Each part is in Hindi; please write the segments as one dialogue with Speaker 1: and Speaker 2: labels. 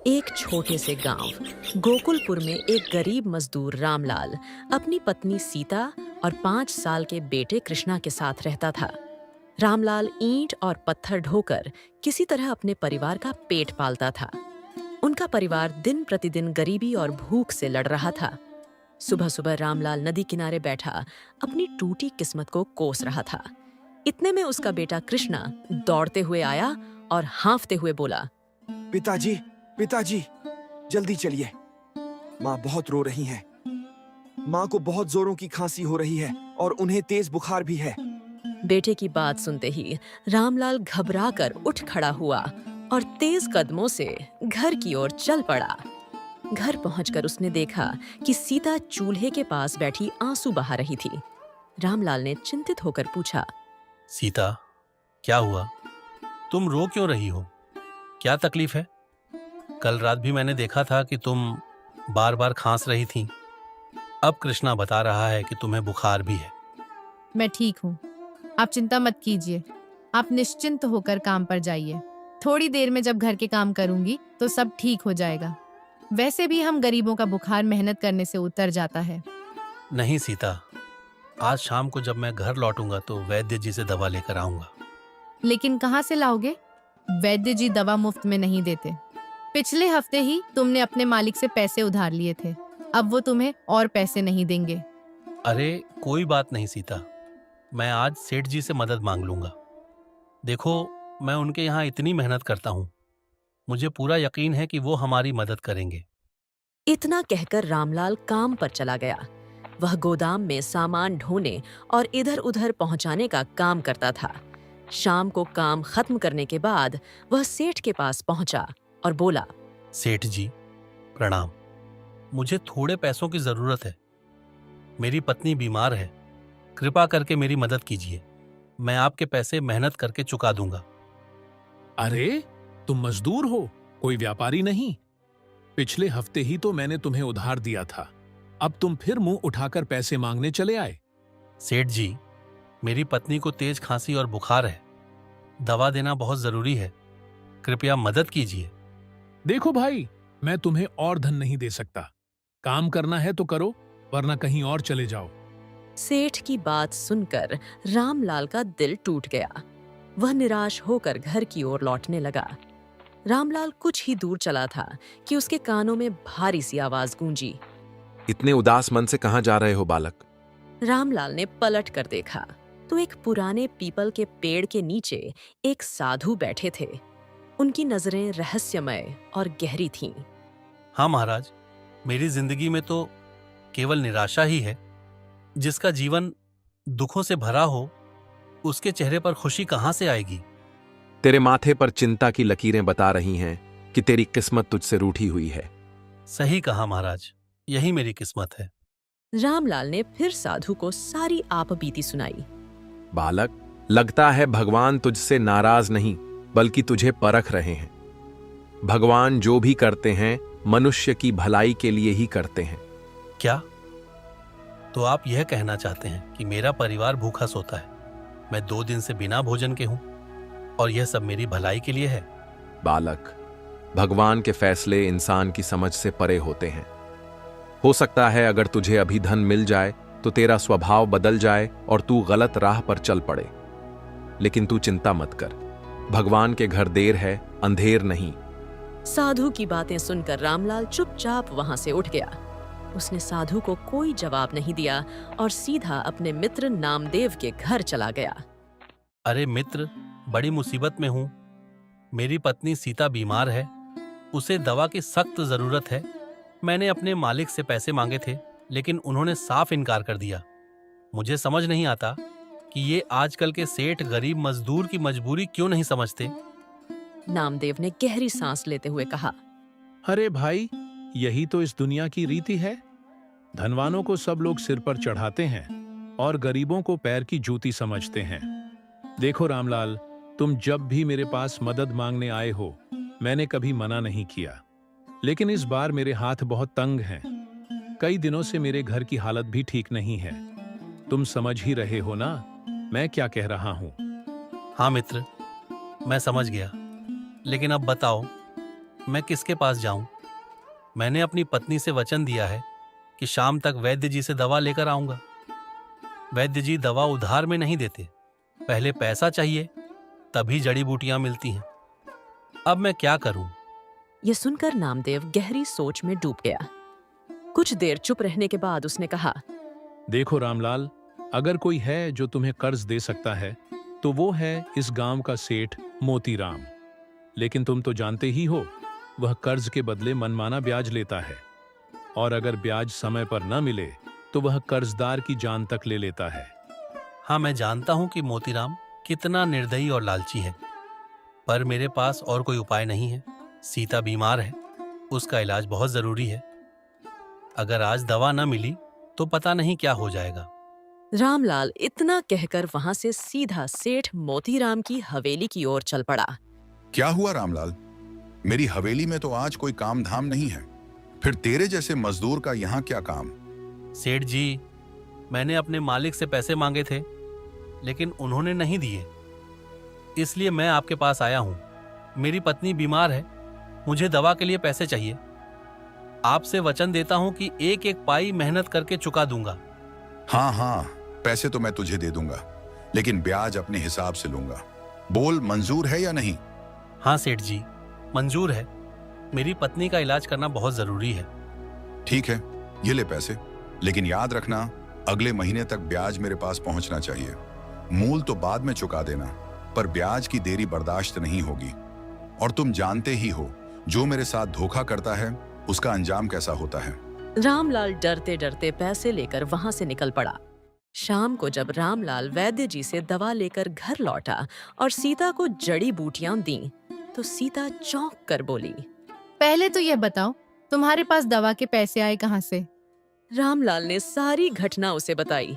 Speaker 1: एक छोटे से गांव गोकुलपुर में एक गरीब मजदूर रामलाल अपनी पत्नी सीता और 5 साल के बेटे कृष्णा के साथ रहता था। रामलाल ईंट और पत्थर ढोकर किसी तरह अपने परिवार का पेट पालता था। उनका परिवार दिन प्रतिदिन गरीबी और भूख से लड़ रहा था। सुबह सुबह रामलाल नदी किनारे बैठा अपनी टूटी किस्मत को कोस रहा था। इतने में उसका बेटा कृष्णा दौड़ते हुए आया और हाँफते हुए बोला,
Speaker 2: पिताजी, पिताजी, जल्दी चलिए। माँ बहुत रो रही हैं। माँ को बहुत जोरों की खांसी हो रही है और उन्हें तेज बुखार भी है।
Speaker 1: बेटे की बात सुनते ही रामलाल घबराकर उठ खड़ा हुआ और तेज कदमों से घर की ओर चल पड़ा। घर पहुंचकर उसने देखा कि सीता चूल्हे के पास बैठी आंसू बहा रही थी। रामलाल ने चिंतित होकर पूछा,
Speaker 3: सीता, क्या हुआ? तुम रो क्यों रही हो? क्या तकलीफ है? कल रात भी मैंने देखा था कि तुम बार बार खांस रही थीं। अब कृष्णा बता रहा है कि तुम्हें बुखार भी है।
Speaker 4: मैं ठीक हूँ, आप चिंता मत कीजिए। आप निश्चिंत होकर काम पर जाइए। थोड़ी देर में जब घर के काम करूंगी तो सब ठीक हो जाएगा। वैसे भी हम गरीबों का बुखार मेहनत करने से उतर जाता है।
Speaker 3: नहीं सीता, आज शाम को जब मैं घर लौटूंगा तो वैद्य जी से दवा लेकर आऊंगा।
Speaker 4: लेकिन कहाँ से लाओगे? वैद्य जी दवा मुफ्त में नहीं देते। पिछले हफ्ते ही तुमने अपने मालिक से पैसे उधार लिए थे। अब वो तुम्हें और पैसे नहीं देंगे।
Speaker 3: अरे कोई बात नहीं सीता, मैं आज सेठ जी से मदद मांग लूंगा। देखो, मैं उनके यहाँ इतनी मेहनत करता हूँ, मुझे पूरा यकीन है कि वो हमारी मदद करेंगे।
Speaker 1: इतना कहकर रामलाल काम पर चला गया। वह गोदाम में सामान ढोने और इधर-उधर पहुंचाने का काम करता था। शाम को काम खत्म करने के बाद वह सेठ के पास पहुंचा और बोला,
Speaker 3: सेठ जी, प्रणाम। मुझे थोड़े पैसों की जरूरत है। मेरी पत्नी बीमार है, कृपा करके मेरी मदद कीजिए। मैं आपके पैसे मेहनत करके चुका दूंगा।
Speaker 5: अरे, तुम मजदूर हो, कोई व्यापारी नहीं। पिछले हफ्ते ही तो मैंने तुम्हें उधार दिया था। अब तुम फिर मुंह उठाकर पैसे मांगने चले आए।
Speaker 3: सेठ जी, मेरी पत्नी को तेज खांसी और बुखार है। दवा देना बहुत जरूरी है, कृपया मदद कीजिए।
Speaker 5: देखो भाई, मैं तुम्हें और धन नहीं दे सकता। काम करना है तो करो, वरना कहीं और चले जाओ।
Speaker 1: सेठ की बात सुनकर रामलाल का दिल टूट गया। वह निराश होकर घर की ओर लौटने लगा। रामलाल कुछ ही दूर चला था कि उसके कानों में भारी सी आवाज गूंजी।
Speaker 2: इतने उदास मन से कहाँ जा रहे हो बालक?
Speaker 1: रामलाल ने पलट कर देखा तो एक पुराने पीपल के पेड़ के नीचे एक साधु बैठे थे। उनकी नजरें रहस्यमय और गहरी थीं।
Speaker 3: हाँ महाराज, मेरी जिंदगी में तो केवल निराशा ही है। जिसका जीवन दुखों से भरा हो, उसके चेहरे पर खुशी कहाँ से आएगी?
Speaker 2: तेरे माथे पर चिंता की लकीरें बता रही हैं कि तेरी किस्मत तुझसे रूठी हुई है।
Speaker 3: सही कहा महाराज, यही मेरी किस्मत है।
Speaker 1: रामलाल ने फिर साधु को सारी आपबीती सुनाई।
Speaker 2: बालक, लगता है भगवान तुझसे नाराज नहीं बल्कि तुझे परख रहे हैं। भगवान जो भी करते हैं मनुष्य की भलाई के लिए ही करते हैं।
Speaker 3: क्या? तो आप यह कहना चाहते हैं कि मेरा परिवार भूखा सोता है, मैं 2 दिन से बिना भोजन के हूं, और यह सब मेरी भलाई के लिए है?
Speaker 2: बालक, भगवान के फैसले इंसान की समझ से परे होते हैं। हो सकता है अगर तुझे अभी धन मिल जाए तो तेरा स्वभाव बदल जाए और तू गलत राह पर चल पड़े। लेकिन तू चिंता मत कर, भगवान के घर देर है, अंधेर नहीं।
Speaker 1: साधु की बातें सुनकर रामलाल चुपचाप वहां से उठ गया। उसने साधु को कोई जवाब नहीं दिया और सीधा अपने मित्र नामदेव के घर चला गया।
Speaker 3: अरे मित्र, बड़ी मुसीबत में हूं। मेरी पत्नी सीता बीमार है, उसे दवा की सख्त जरूरत है। मैंने अपने मालिक से पैसे मांगे थे, लेकिन उन्होंने साफ इनकार कर दिया। मुझे समझ नहीं आता कि ये आजकल के सेठ गरीब मजदूर की मजबूरी क्यों नहीं समझते।
Speaker 1: नामदेव ने गहरी सांस लेते हुए कहा,
Speaker 5: अरे भाई, यही तो इस दुनिया की रीति है। धनवानों को सब लोग सिर पर चढ़ाते हैं और गरीबों को पैर की जूती समझते हैं। देखो रामलाल, तुम जब भी मेरे पास मदद मांगने आए हो, मैंने कभी मना नहीं किया। लेकिन इस बार मेरे हाथ बहुत तंग हैं। कई दिनों से मेरे घर की हालत भी ठीक नहीं है। तुम समझ ही रहे हो ना मैं क्या कह रहा हूं।
Speaker 3: हाँ मित्र, मैं समझ गया। लेकिन अब बताओ, मैं किसके पास जाऊं? मैंने अपनी पत्नी से वचन दिया है कि शाम तक वैद्य जी से दवा लेकर आऊंगा। वैद्य जी दवा उधार में नहीं देते, पहले पैसा चाहिए तभी जड़ी बूटियां मिलती हैं। अब मैं क्या करूं?
Speaker 1: यह सुनकर नामदेव गहरी सोच में डूब गया। कुछ देर चुप रहने के बाद उसने कहा,
Speaker 5: देखो रामलाल, अगर कोई है जो तुम्हें कर्ज दे सकता है तो वो है इस गांव का सेठ मोतीराम। लेकिन तुम तो जानते ही हो, वह कर्ज के बदले मनमाना ब्याज लेता है, और अगर ब्याज समय पर न मिले तो वह कर्जदार की जान तक ले लेता है।
Speaker 3: हाँ, मैं जानता हूं कि मोतीराम कितना निर्दयी और लालची है, पर मेरे पास और कोई उपाय नहीं है। सीता बीमार है, उसका इलाज बहुत जरूरी है। अगर आज दवा न मिली तो पता नहीं क्या हो जाएगा।
Speaker 1: रामलाल इतना कहकर वहां से सीधा सेठ मोतीराम की हवेली की ओर चल पड़ा।
Speaker 6: क्या हुआ रामलाल? मेरी हवेली में तो आज कोई काम धाम नहीं है, फिर तेरे जैसे मजदूर का यहाँ क्या काम?
Speaker 3: सेठ जी, मैंने अपने मालिक से पैसे मांगे थे, लेकिन उन्होंने नहीं दिए, इसलिए मैं आपके पास आया हूँ। मेरी पत्नी बीमार है, मुझे दवा के लिए पैसे चाहिए। आपसे वचन देता हूँ कि एक एक पाई मेहनत करके चुका दूंगा।
Speaker 6: हाँ हाँ, पैसे तो मैं तुझे दे दूंगा, लेकिन ब्याज अपने हिसाब से लूंगा। बोल, मंजूर है या नहीं?
Speaker 3: हाँ सेठ जी, मंजूर है। मेरी पत्नी का इलाज करना बहुत जरूरी है।
Speaker 6: ठीक है, ये ले पैसे, लेकिन याद रखना, अगले महीने तक ब्याज मेरे पास पहुंचना चाहिए। मूल तो बाद में चुका देना, पर ब्याज की देरी बर्दाश्त नहीं होगी। और तुम जानते ही हो, जो मेरे साथ धोखा करता है उसका अंजाम कैसा होता है।
Speaker 1: रामलाल डरते डरते पैसे लेकर वहां से निकल पड़ा। शाम को जब रामलाल वैद्य जी से दवा लेकर घर लौटा और सीता को जड़ी बूटियां दी, तो सीता चौंक कर बोली,
Speaker 4: पहले तो यह बताओ, तुम्हारे पास दवा के पैसे आए कहाँ से?
Speaker 1: रामलाल ने सारी घटना उसे बताई।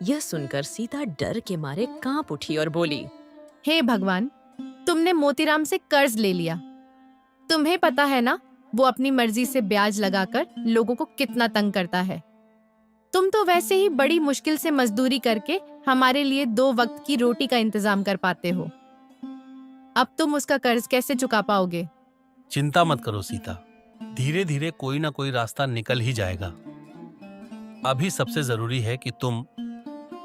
Speaker 1: यह सुनकर सीता डर के मारे कांप उठी और बोली,
Speaker 4: हे भगवान, तुमने मोतीराम से कर्ज ले लिया। तुम्हें पता है ना, वो अपनी मर्जी से ब्याज लगाकर लोगों को कितना तंग करता है। तुम तो वैसे ही बड़ी मुश्किल से मजदूरी करके हमारे लिए 2 वक्त की रोटी का इंतजाम कर पाते हो। अब तुम उसका कर्ज कैसे चुका पाओगे?
Speaker 3: चिंता मत करो सीता, धीरे धीरे कोई ना कोई रास्ता निकल ही जाएगा। अभी सबसे जरूरी है कि तुम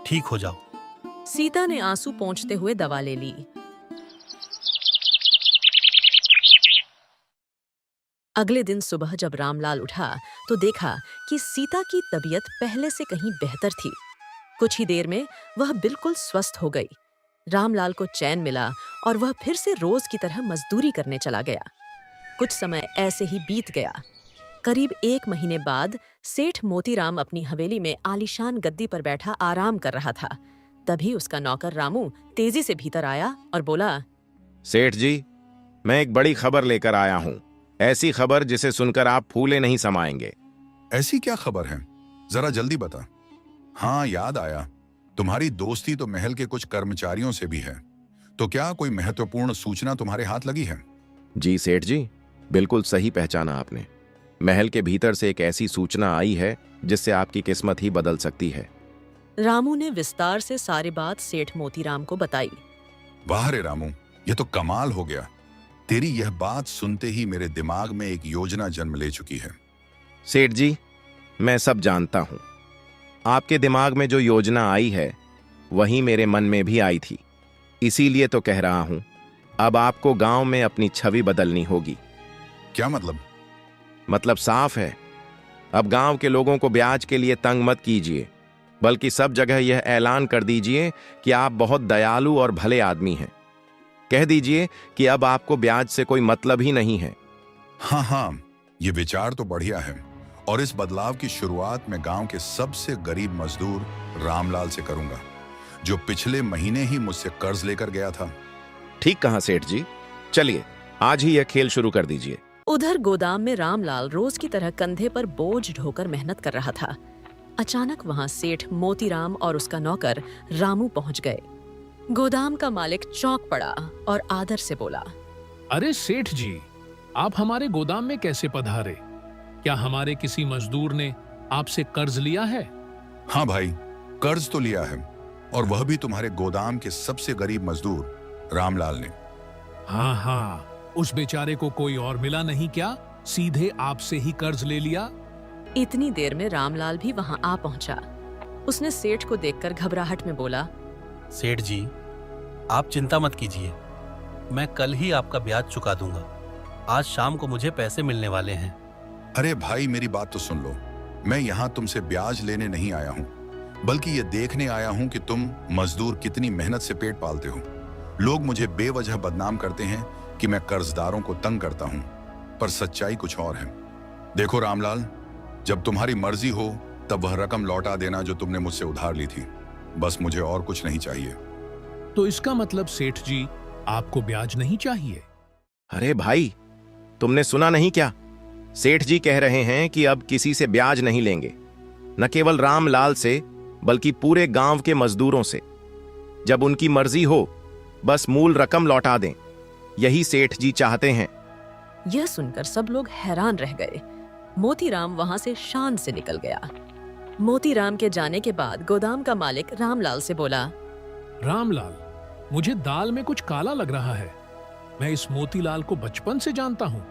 Speaker 3: ठीक हो जाओ।
Speaker 1: सीता ने आंसू पोंछते हुए दवा ले ली। अगले दिन सुबह जब रामलाल उठा तो देखा कि सीता की तबीयत पहले से कहीं बेहतर थी। कुछ ही देर में वह बिल्कुल स्वस्थ हो गई। रामलाल को चैन मिला और वह फिर से रोज की तरह मजदूरी करने चला गया। कुछ समय ऐसे ही बीत गया। करीब 1 महीने बाद सेठ मोतीराम अपनी हवेली में आलीशान गद्दी पर बैठा आराम कर रहा था। तभी उसका नौकर रामू तेजी से भीतर आया और बोला,
Speaker 7: सेठ जी, मैं एक बड़ी खबर लेकर आया हूँ। ऐसी खबर जिसे सुनकर आप फूले नहीं समाएंगे।
Speaker 6: ऐसी क्या खबर है? जरा जल्दी बता। हाँ, याद आया, तुम्हारी दोस्ती तो महल के कुछ कर्मचारियों से भी है। तो क्या कोई महत्वपूर्ण सूचना तुम्हारे हाथ लगी है?
Speaker 7: जी सेठ जी, बिल्कुल सही पहचाना आपने। महल के भीतर से एक ऐसी सूचना आई है जिससे आपकी किस्मत ही बदल सकती है।
Speaker 1: रामू ने विस्तार से सारी बात सेठ मोतीराम को बताई।
Speaker 6: वाह रे रामू, ये तो कमाल हो गया। तेरी यह बात सुनते ही मेरे दिमाग में एक योजना जन्म ले चुकी है।
Speaker 7: सेठ जी, मैं सब जानता हूँ। आपके दिमाग में जो योजना आई है वही मेरे मन में भी आई थी। इसीलिए तो कह रहा हूँ, अब आपको गांव में अपनी छवि बदलनी होगी।
Speaker 6: क्या मतलब?
Speaker 7: मतलब साफ है, अब गांव के लोगों को ब्याज के लिए तंग मत कीजिए, बल्कि सब जगह यह ऐलान कर दीजिए कि आप बहुत दयालु और भले आदमी हैं। कह दीजिए कि अब आपको ब्याज से कोई मतलब ही नहीं है।
Speaker 6: हाँ, ये विचार तो बढ़िया है, और इस बदलाव की शुरुआत मैं गांव के सबसे गरीब मजदूर रामलाल से करूंगा, जो पिछले महीने ही मुझसे कर्ज लेकर गया था।
Speaker 7: ठीक कहा सेठ जी, चलिए आज ही यह खेल शुरू कर दीजिए।
Speaker 1: उधर गोदाम में रामलाल रोज की तरह कंधे पर बोझ ढोकर मेहनत कर रहा था। अचानक वहां सेठ मोतीराम और उसका नौकर रामू पहुंच गए। गोदाम का मालिक चौंक पड़ा और आदर से बोला,
Speaker 5: अरे सेठ जी, आप हमारे गोदाम में कैसे पधारे? क्या हमारे किसी मजदूर ने आपसे कर्ज लिया है?
Speaker 6: हाँ भाई, कर्ज तो लिया है, और वह भी तुम्हारे गोदाम के सबसे गरीब मजदूर रामलाल ने।
Speaker 5: हाँ, उस बेचारे को कोई और मिला नहीं क्या? सीधे आपसे ही कर्ज ले लिया?
Speaker 1: इतनी देर में रामलाल भी वहां आ पहुंचा। उसने सेठ को देखकर घबराहट में बोला,
Speaker 3: सेठ जी, आप चिंता मत कीजिए, मैं कल ही आपका ब्याज चुका दूंगा। आज शाम को मुझे पैसे मिलने वाले हैं।
Speaker 6: अरे भाई, मेरी बात तो सुन लो। मैं यहाँ तुमसे ब्याज लेने नहीं आया हूँ, बल्कि ये देखने आया हूँ कि तुम मजदूर कितनी मेहनत से पेट पालते हो। लोग मुझे बेवजह बदनाम करते हैं कि मैं कर्जदारों को तंग करता हूँ, पर सच्चाई कुछ और है। देखो रामलाल, जब तुम्हारी मर्जी हो तब वह रकम लौटा देना जो तुमने मुझसे उधार ली थी। बस मुझे और कुछ नहीं चाहिए।
Speaker 5: तो इसका मतलब सेठ जी, आपको ब्याज नहीं चाहिए?
Speaker 7: अरे भाई, तुमने सुना नहीं क्या? सेठ जी कह रहे हैं कि अब किसी से ब्याज नहीं लेंगे, न केवल रामलाल से बल्कि पूरे गांव के मजदूरों से। जब उनकी मर्जी हो बस मूल रकम लौटा दें, यही सेठ जी चाहते हैं।
Speaker 1: यह सुनकर सब लोग हैरान रह गए। मोतीराम वहां से शान से निकल गया। मोतीराम के जाने के बाद गोदाम का मालिक रामलाल से बोला,
Speaker 5: रामलाल, मुझे दाल में कुछ काला लग रहा है। मैं इस मोतीलाल को बचपन से जानता हूँ।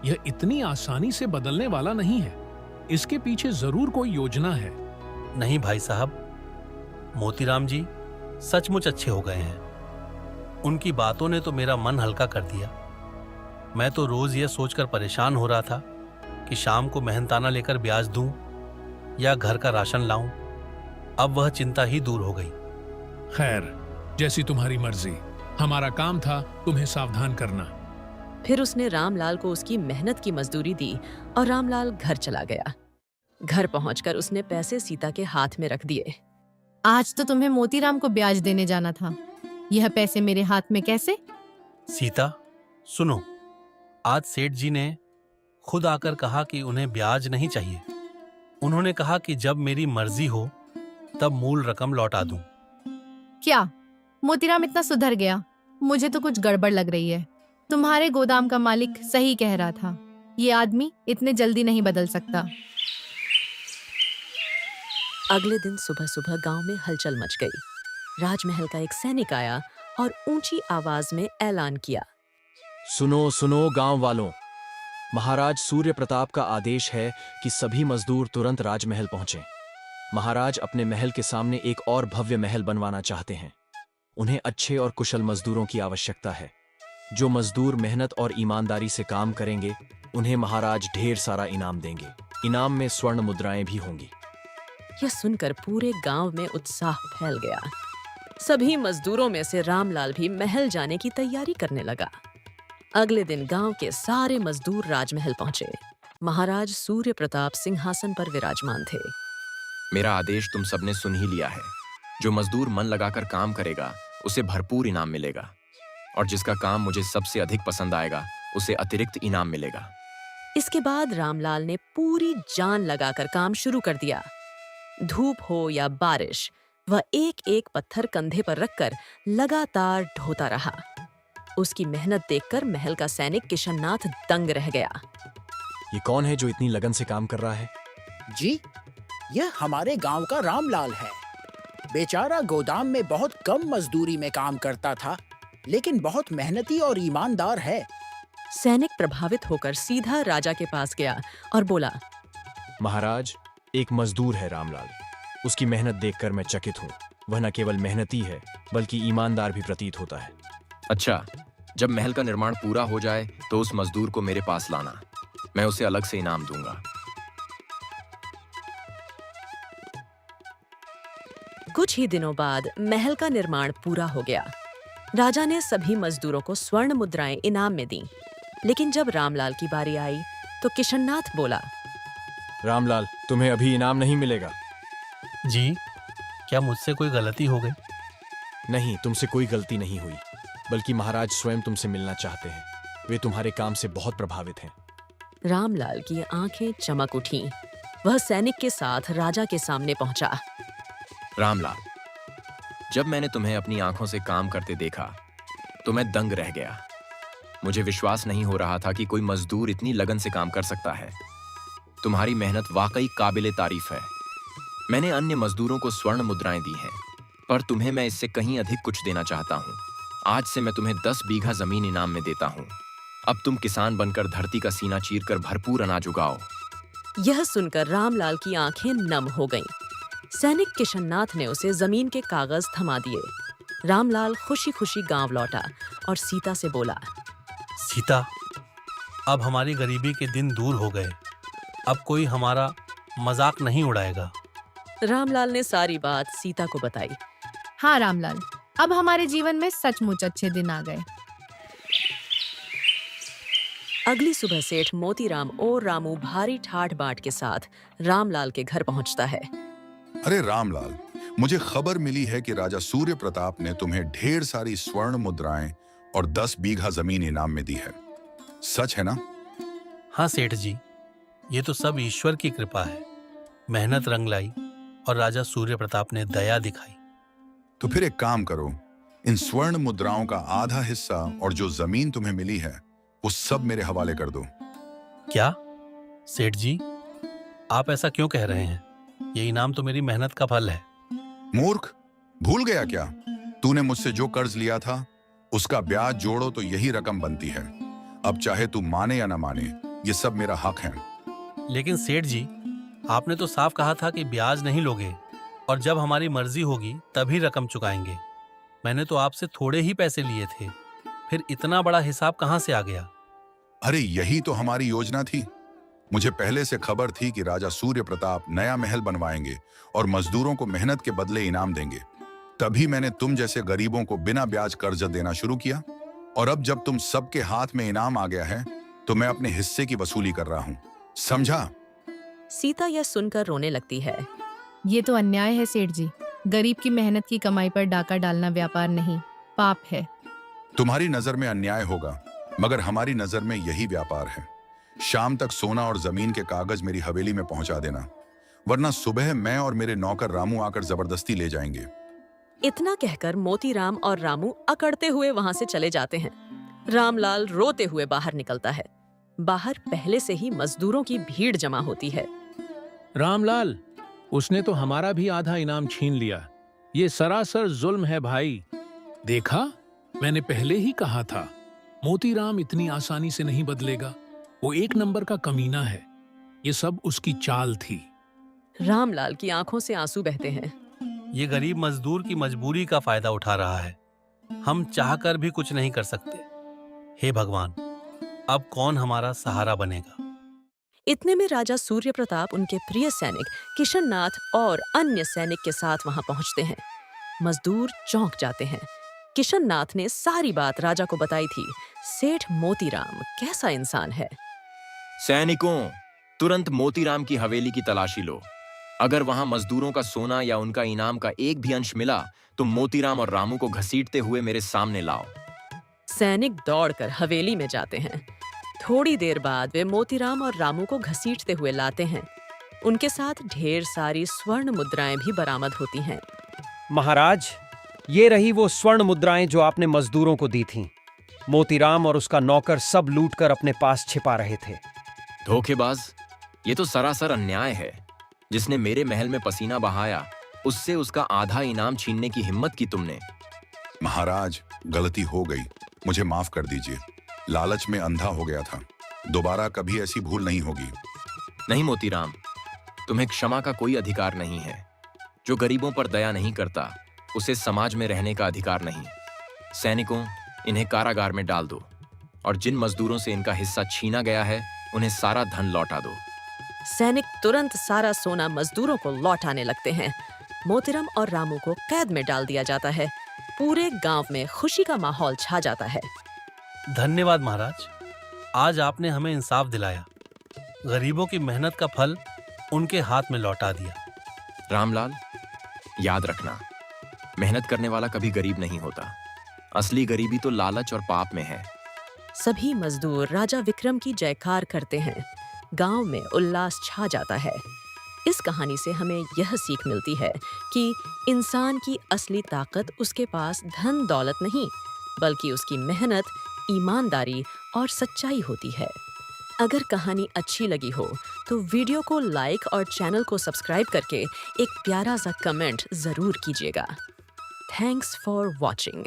Speaker 5: यह इतनी आसानी से बदलने वाला नहीं है। इसके पीछे जरूर कोई योजना है।
Speaker 3: नहीं भाई साहब, मोतीराम जी सचमुच अच्छे हो गए हैं। उनकी बातों ने तो मेरा मन हल्का कर दिया। मैं तो रोज यह सोचकर परेशान हो रहा था कि शाम को मेहनताना लेकर ब्याज दूं या घर का राशन लाऊं। अब वह चिंता ही दूर हो गई।
Speaker 5: खैर, जैसी तुम्हारी मर्जी। हमारा काम था तुम्हें सावधान करना।
Speaker 1: फिर उसने रामलाल को उसकी मेहनत की मजदूरी दी और रामलाल घर चला गया। घर पहुंचकर उसने पैसे सीता के हाथ में रख दिए।
Speaker 4: आज तो तुम्हें मोतीराम को ब्याज देने जाना था। यह पैसे मेरे हाथ में कैसे?
Speaker 3: सीता, सुनो, आज सेठ जी ने खुद आकर कहा कि उन्हें ब्याज नहीं चाहिए। उन्होंने कहा कि जब मेरी मर्जी हो तब मूल रकम लौटा दूं।
Speaker 4: क्या मोतीराम इतना सुधर गया? मुझे तो कुछ गड़बड़ लग रही है। तुम्हारे गोदाम का मालिक सही कह रहा था। ये आदमी इतने जल्दी नहीं बदल सकता।
Speaker 1: अगले दिन सुबह सुबह गांव में हलचल मच गई। राजमहल का एक सैनिक आया और ऊंची आवाज में ऐलान किया,
Speaker 8: सुनो सुनो गांव वालों, महाराज सूर्य प्रताप का आदेश है कि सभी मजदूर तुरंत राजमहल पहुंचें। महाराज अपने महल के सामने एक और भव्य महल बनवाना चाहते हैं। उन्हें अच्छे और कुशल मजदूरों की आवश्यकता है। जो मजदूर मेहनत और ईमानदारी से काम करेंगे उन्हें महाराज ढेर सारा इनाम देंगे। इनाम में स्वर्ण मुद्राएं भी होंगी।
Speaker 1: यह सुनकर पूरे गांव में उत्साह फैल गया। सभी मजदूरों में से रामलाल भी महल जाने की तैयारी करने लगा। अगले दिन गांव के सारे मजदूर राजमहल पहुंचे। महाराज सूर्य प्रताप सिंहासन पर विराजमान थे।
Speaker 9: मेरा आदेश तुम सबने सुन ही लिया है। जो मजदूर मन लगाकर काम करेगा उसे भरपूर इनाम मिलेगा, और जिसका काम मुझे सबसे अधिक पसंद आएगा उसे अतिरिक्त इनाम मिलेगा।
Speaker 1: इसके बाद रामलाल ने पूरी जान लगाकर काम शुरू कर दिया। धूप हो या बारिश, वह एक एक पत्थर कंधे पर रखकर लगातार ढोता रहा। उसकी मेहनत देखकर महल का सैनिक किशननाथ दंग रह गया।
Speaker 8: ये कौन है जो इतनी लगन से काम कर रहा है?
Speaker 10: जी, यह हमारे गांव का रामलाल है। बेचारा गोदाम में बहुत कम मजदूरी में काम करता था, लेकिन बहुत मेहनती और ईमानदार है।
Speaker 1: सैनिक प्रभावित होकर सीधा राजा के पास गया और बोला,
Speaker 8: महाराज, एक मजदूर है रामलाल। उसकी मेहनत देखकर मैं चकित हूँ। वह न केवल मेहनती है बल्कि ईमानदार भी प्रतीत होता है।
Speaker 9: अच्छा, जब महल का निर्माण पूरा हो जाए तो उस मजदूर को मेरे पास लाना। मैं उसे अलग से इनाम दूंगा।
Speaker 1: कुछ ही दिनों बाद महल का निर्माण पूरा हो गया। राजा ने सभी मजदूरों को स्वर्ण मुद्राएं इनाम में दी। लेकिन जब रामलाल की बारी आई तो किशननाथ बोला,
Speaker 8: रामलाल, तुम्हें अभी इनाम नहीं मिलेगा।
Speaker 3: जी, क्या मुझसे कोई गलती हो गई?
Speaker 8: नहीं, तुमसे कोई गलती नहीं हुई, बल्कि महाराज स्वयं तुमसे मिलना चाहते हैं। वे तुम्हारे काम से बहुत प्रभावित हैं।
Speaker 1: रामलाल की आंखें चमक उठीं। वह सैनिक के साथ राजा के सामने पहुंचा।
Speaker 9: रामलाल, जब मैंने तुम्हें अपनी आंखों से काम करते देखा तो मैं दंग रह गया। मुझे विश्वास नहीं हो रहा था कि कोई मजदूर इतनी लगन से काम कर सकता है। तुम्हारी मेहनत वाकई काबिले तारीफ है। मैंने अन्य मजदूरों को स्वर्ण मुद्राएं दी हैं, पर तुम्हें मैं इससे कहीं अधिक कुछ देना चाहता हूँ। आज से मैं तुम्हें 10 बीघा जमीन इनाम में देता हूँ। अब तुम किसान बनकर धरती का सीना चीरकर भरपूर अनाज उगाओ।
Speaker 1: यह सुनकर रामलाल की आंखें नम हो गईं। सैनिक किशननाथ ने उसे जमीन के कागज थमा दिए। रामलाल खुशी खुशी गांव लौटा और सीता से बोला,
Speaker 3: सीता, अब हमारी गरीबी के दिन दूर हो गए। अब कोई हमारा मजाक नहीं उड़ाएगा।
Speaker 1: रामलाल ने सारी बात सीता को बताई।
Speaker 4: हाँ रामलाल, अब हमारे जीवन में सचमुच अच्छे दिन आ गए।
Speaker 1: अगली सुबह सेठ मोतीराम और रामू भारी ठाठ बाट के साथ रामलाल के घर पहुंचता है।
Speaker 6: अरे रामलाल, मुझे खबर मिली है कि राजा सूर्य प्रताप ने तुम्हें ढेर सारी स्वर्ण मुद्राएं और 10 बीघा जमीन इनाम में दी है। सच है ना?
Speaker 3: हाँ सेठ जी, ये तो सब ईश्वर की कृपा है। मेहनत रंग लाई और राजा सूर्य प्रताप ने दया दिखाई।
Speaker 6: तो फिर एक काम करो, इन स्वर्ण मुद्राओं का आधा हिस्सा और जो जमीन तुम्हें मिली है वो सब मेरे हवाले कर दो।
Speaker 3: क्या सेठ जी, आप ऐसा क्यों कह रहे हैं? ये इनाम तो मेरी मेहनत का फल है।
Speaker 6: मूर्ख, भूल गया क्या? तूने मुझसे जो कर्ज लिया था उसका ब्याज जोड़ो तो यही रकम बनती है। अब चाहे तू माने या ना माने, ये सब मेरा हक है।
Speaker 3: लेकिन सेठ जी, आपने तो साफ कहा था कि ब्याज नहीं लोगे और जब हमारी मर्जी होगी तभी रकम चुकाएंगे। मैंने तो आपसे थोड़े ही पैसे लिए थे, फिर इतना बड़ा हिसाब कहां से आ गया?
Speaker 6: अरे यही तो हमारी योजना थी। मुझे पहले से खबर थी कि राजा सूर्य प्रताप नया महल बनवाएंगे और मजदूरों को मेहनत के बदले इनाम देंगे। तभी मैंने तुम जैसे गरीबों को बिना ब्याज कर्ज देना शुरू किया और अब जब तुम सबके हाथ में इनाम आ गया है तो मैं अपने हिस्से की वसूली कर रहा हूं। समझा?
Speaker 1: सीता यह सुनकर रोने लगती है।
Speaker 4: ये तो अन्याय है सेठ जी। गरीब की मेहनत की कमाई पर डाका डालना व्यापार नहीं, पाप है।
Speaker 6: तुम्हारी नजर में अन्याय होगा, मगर हमारी नजर में यही व्यापार है। शाम तक सोना और जमीन के कागज मेरी हवेली में पहुंचा देना, वरना सुबह मैं और मेरे नौकर रामू आकर जबरदस्ती ले जाएंगे।
Speaker 1: इतना कहकर मोतीराम और रामू अकड़ते हुए वहां से चले जाते हैं। रामलाल रोते हुए बाहर निकलता है। बाहर पहले से ही मजदूरों की भीड़ जमा होती है।
Speaker 5: रामलाल, उसने तो हमारा भी आधा इनाम छीन लिया। ये सरासर जुल्म है भाई। देखा, मैंने पहले ही कहा था, मोतीराम इतनी आसानी से नहीं बदलेगा। वो एक नंबर का कमीना है। ये सब उसकी चाल थी।
Speaker 1: रामलाल की आंखों से आंसू बहते हैं।
Speaker 3: ये गरीब मजदूर की मजबूरी का फायदा उठा रहा है। हम चाहकर भी कुछ नहीं कर सकते। हे भगवान, अब कौन हमारा सहारा बनेगा?
Speaker 1: इतने में राजा सूर्य प्रताप उनके प्रिय सैनिक किशननाथ और अन्य सैनिक के साथ वहां पहुंचते हैं। मजदूर चौंक जाते हैं। किशननाथ ने सारी बात राजा को बताई थी। सेठ मोतीराम कैसा इंसान है।
Speaker 9: सैनिकों, तुरंत मोतीराम की हवेली की तलाशी लो। अगर वहां मजदूरों का सोना या उनका इनाम का एक भी अंश मिला तो मोतीराम और रामू को घसीटते हुए मेरे सामने लाओ।
Speaker 1: सैनिक दौड़कर हवेली में जाते हैं। थोड़ी देर बाद वे मोतीराम और रामू को घसीटते हुए लाते हैं। उनके साथ ढेर सारी स्वर्ण मुद्राएं भी बरामद होती हैं।
Speaker 11: महाराज, ये रही वो स्वर्ण मुद्राएं जो आपने मजदूरों को दी थीं। मोतीराम और उसका नौकर सब लूटकर अपने पास छिपा रहे थे।
Speaker 9: धोखेबाज, ये तो सरासर अन्याय है। जिसने मेरे महल में पसीना बहाया, उससे उसका आधा इनाम छीनने की हिम्मत की तुमने।
Speaker 6: महाराज, गलती हो गई, मुझे माफ कर दीजिए। लालच में अंधा हो गया था। दोबारा कभी ऐसी भूल नहीं होगी।
Speaker 9: नहीं मोतीराम, तुम्हें क्षमा का कोई अधिकार नहीं है। जो गरीबों पर दया नहीं करता, उसे समाज में रहने का अधिकार नहीं। सैनिकों, इन्हें कारागार में डाल दो और जिन मजदूरों से इनका हिस्सा छीना गया है उन्हें सारा धन लौटा दो।
Speaker 1: सैनिक तुरंत सारा सोना मजदूरों को लौटाने लगते हैं। मोतीराम और रामू को कैद में डाल दिया जाता है। पूरे गांव में खुशी का माहौल छा जाता है।
Speaker 3: धन्यवाद महाराज, आज आपने हमें इंसाफ दिलाया। गरीबों की मेहनत का फल उनके हाथ में लौटा दिया।
Speaker 9: रामलाल, याद रखना, मेहनत करने वाला कभी गरीब नहीं होता। असली गरीबी तो लालच और पाप में है।
Speaker 1: सभी मजदूर राजा विक्रम की जयकार करते हैं। गांव में उल्लास छा जाता है। इस कहानी से हमें यह सीख मिलती है कि इंसान की असली ताकत उसके पास धन दौलत नहीं, बल्कि उसकी मेहनत, ईमानदारी और सच्चाई होती है। अगर कहानी अच्छी लगी हो तो वीडियो को लाइक और चैनल को सब्सक्राइब करके एक प्यारा सा कमेंट जरूर कीजिएगा। Thanks for watching.